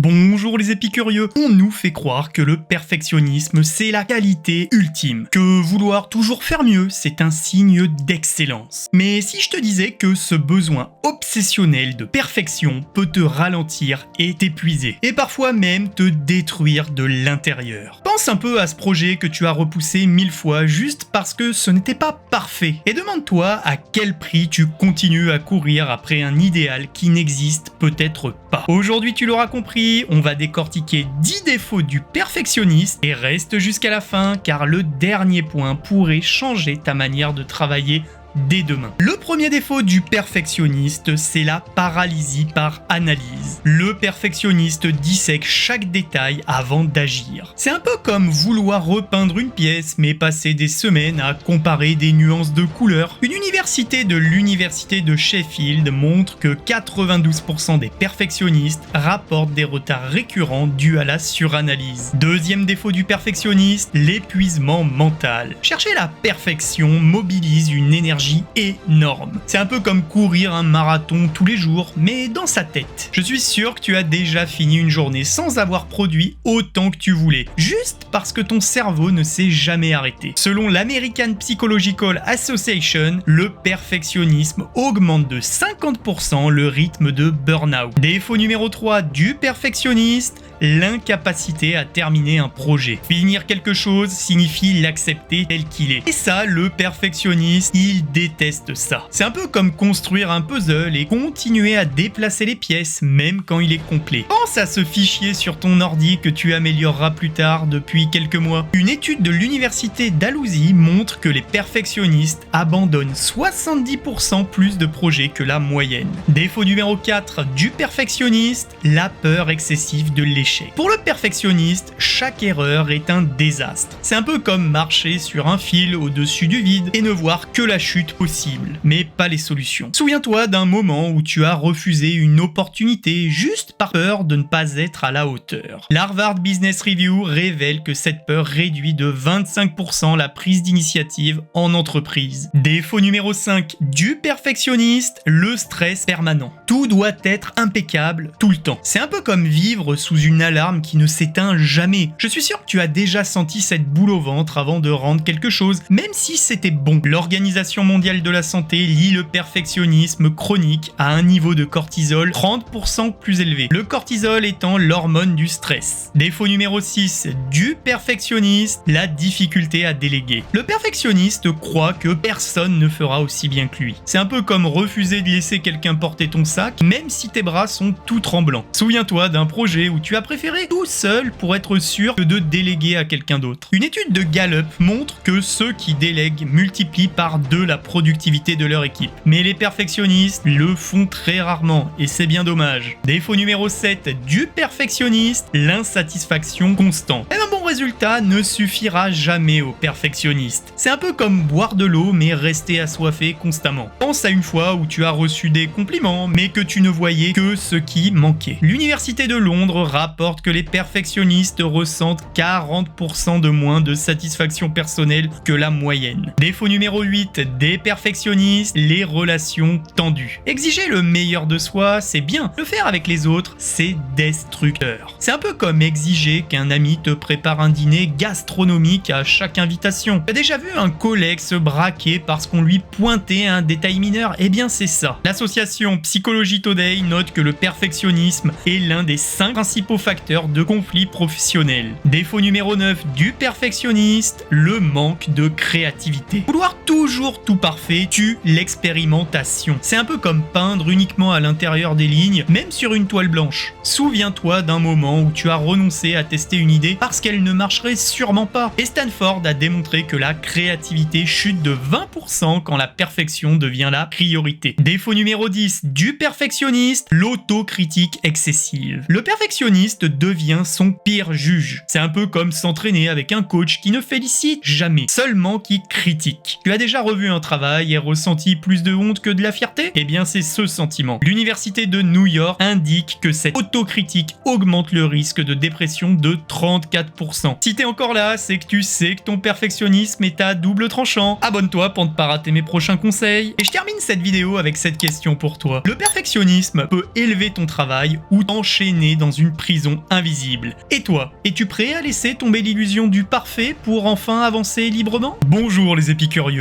Bonjour les épicurieux, on nous fait croire que le perfectionnisme c'est la qualité ultime, que vouloir toujours faire mieux c'est un signe d'excellence. Mais si je te disais que ce besoin obsessionnel de perfection peut te ralentir et t'épuiser, et parfois même te détruire de l'intérieur. Pense un peu à ce projet que tu as repoussé 1000 fois juste parce que ce n'était pas parfait, et demande-toi à quel prix tu continues à courir après un idéal qui n'existe peut-être pas. Aujourd'hui tu l'auras compris, on va décortiquer 10 défauts du perfectionniste et reste jusqu'à la fin car le dernier point pourrait changer ta manière de travailler dès demain. Le premier défaut du perfectionniste, c'est la paralysie par analyse. Le perfectionniste dissèque chaque détail avant d'agir. C'est un peu comme vouloir repeindre une pièce, mais passer des semaines à comparer des nuances de couleurs. Une université de l'université de Sheffield montre que 92% des perfectionnistes rapportent des retards récurrents dus à la suranalyse. Deuxième défaut du perfectionniste, l'épuisement mental. Chercher la perfection mobilise une énergie énorme. C'est un peu comme courir un marathon tous les jours, mais dans sa tête. Je suis sûr que tu as déjà fini une journée sans avoir produit autant que tu voulais, juste parce que ton cerveau ne s'est jamais arrêté. Selon l'American Psychological Association, le perfectionnisme augmente de 50% le rythme de burn-out. Défaut numéro 3 du perfectionniste, l'incapacité à terminer un projet. Finir quelque chose signifie l'accepter tel qu'il est. Et ça, le perfectionniste, il déteste ça. C'est un peu comme construire un puzzle et continuer à déplacer les pièces, même quand il est complet. Pense à ce fichier sur ton ordi que tu amélioreras plus tard depuis quelques mois. Une étude de l'université Dalhousie montre que les perfectionnistes abandonnent 70% plus de projets que la moyenne. Défaut numéro 4 du perfectionniste, la peur excessive de l'échec. Pour le perfectionniste, chaque erreur est un désastre. C'est un peu comme marcher sur un fil au-dessus du vide et ne voir que la chute possible, mais pas les solutions. Souviens-toi d'un moment où tu as refusé une opportunité juste par peur de ne pas être à la hauteur. L'Harvard Business Review révèle que cette peur réduit de 25% la prise d'initiative en entreprise. Défaut numéro 5 du perfectionniste, le stress permanent. Tout doit être impeccable tout le temps. C'est un peu comme vivre sous une alarme qui ne s'éteint jamais. Je suis sûr que tu as déjà senti cette boule au ventre avant de rendre quelque chose, même si c'était bon. L'Organisation mondiale de la santé lie le perfectionnisme chronique à un niveau de cortisol 30% plus élevé. Le cortisol étant l'hormone du stress. Défaut numéro 6 du perfectionniste, la difficulté à déléguer. Le perfectionniste croit que personne ne fera aussi bien que lui. C'est un peu comme refuser de laisser quelqu'un porter ton sac, même si tes bras sont tout tremblants. Souviens-toi d'un projet où tu as préféré tout seul pour être sûr que de déléguer à quelqu'un d'autre. Une étude de Gallup montre que ceux qui délèguent multiplient par 2 la productivité de leur équipe. Mais les perfectionnistes le font très rarement et c'est bien dommage. Défaut numéro 7 du perfectionniste, l'insatisfaction constante. Et un bon résultat ne suffira jamais au perfectionniste. C'est un peu comme boire de l'eau mais rester assoiffé constamment. Pense à une fois où tu as reçu des compliments mais que tu ne voyais que ce qui manquait. L'université de Londres rapporte que les perfectionnistes ressentent 40% de moins de satisfaction personnelle que la moyenne. Défaut numéro 8 des perfectionnistes, les relations tendues. Exiger le meilleur de soi, c'est bien. Le faire avec les autres, c'est destructeur. C'est un peu comme exiger qu'un ami te prépare un dîner gastronomique à chaque invitation. Tu as déjà vu un collègue se braquer parce qu'on lui pointait un détail mineur? Eh bien c'est ça. L'association Psychology Today note que le perfectionnisme est l'un des 5 principaux facteurs de conflits professionnels. Défaut numéro 9 du perfectionniste, le manque de créativité. Vouloir toujours tout parfait tue l'expérimentation. C'est un peu comme peindre uniquement à l'intérieur des lignes, même sur une toile blanche. Souviens-toi d'un moment où tu as renoncé à tester une idée parce qu'elle ne marcherait sûrement pas. Et Stanford a démontré que la créativité chute de 20% quand la perfection devient la priorité. Défaut numéro 10 du perfectionniste, l'autocritique excessive. Le perfectionniste devient son pire juge. C'est un peu comme s'entraîner avec un coach qui ne félicite jamais, seulement qui critique. Tu as déjà revu un travail et ressenti plus de honte que de la fierté? Eh bien c'est ce sentiment. L'université de New York indique que cette autocritique augmente le risque de dépression de 34%. 100%. Si t'es encore là, c'est que tu sais que ton perfectionnisme est à double tranchant. Abonne-toi pour ne pas rater mes prochains conseils. Et je termine cette vidéo avec cette question pour toi. Le perfectionnisme peut élever ton travail ou t'enchaîner dans une prison invisible. Et toi, es-tu prêt à laisser tomber l'illusion du parfait pour enfin avancer librement? Bonjour les épicurieux.